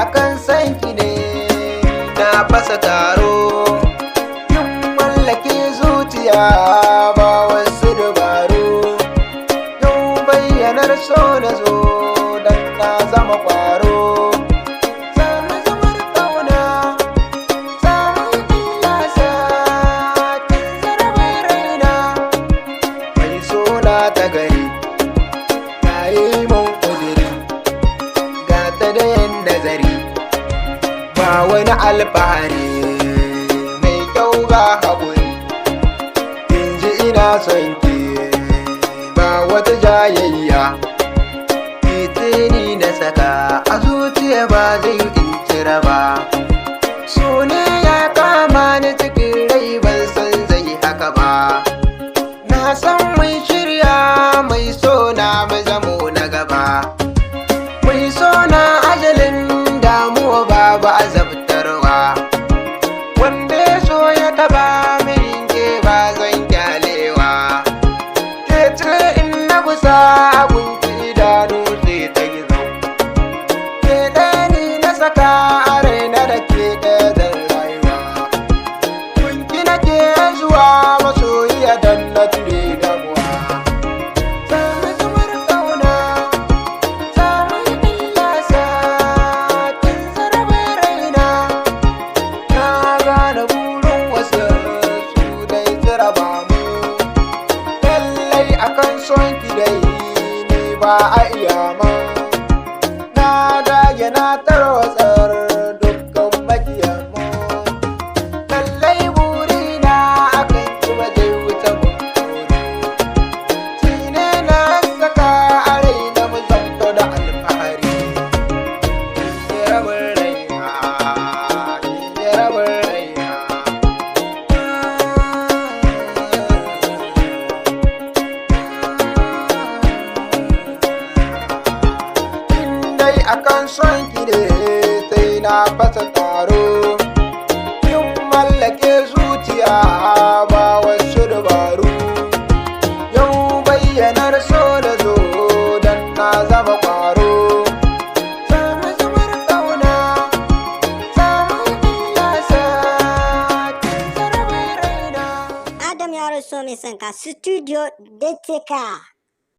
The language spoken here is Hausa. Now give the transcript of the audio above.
Akan sanki ne na fasa taro, yin mallake zuciya ba wasu dabaru. Yau bayyanar so na zo don na zama kwaro, samu zamar ƙauna, samun illasa, kin zarabar raina. Mai sona ta gari ta yi mun ƙudiri, ga ta da yin nazari, ba wani alfahari, mai kyau ga haƙuri. In ji ina son ki, ba wata jayayya, titini na saka a zuciya ba zai in cire ba. So ne ya kama ni cikin rai, ban san zai haka ba. Na san mun shirya, mai so na mu zamo na gaba, mai so na ajalin damuwa babu azabtarwa. Wanda ya so ya taba min ke ba zan kyalewa, ke ce in na kusa abinci idanu sai ta yi zau. Ke ɗaya ni na saka a raina da ke ɗaya zan rayuwa, kunki nake zuwa masoyiya don na ture damuwa. Samu zamar ƙauna, samun illasa, kin zarabar raina. Na gane burin wasu su dai jaraba mu, lallai akan son ki dai ni ba a iya ma. Na dage na tarwatsar dukkan makiyan mu, lallai burina akan ki ba zai wuce bunkuru. Shi ne na saka a raina mu zamto da alfahari. Jarabar raina, jarabar raina. In dai akan son ki ne sai na fasa taro, yin mallake zuciya ba wasu dabaru. Yau bayyanar so da zo don na zama kwaro, samu zamar ƙauna, samun illasa, kin zarabar raina. Adam Yaro So Mai Sanka Studio DTK.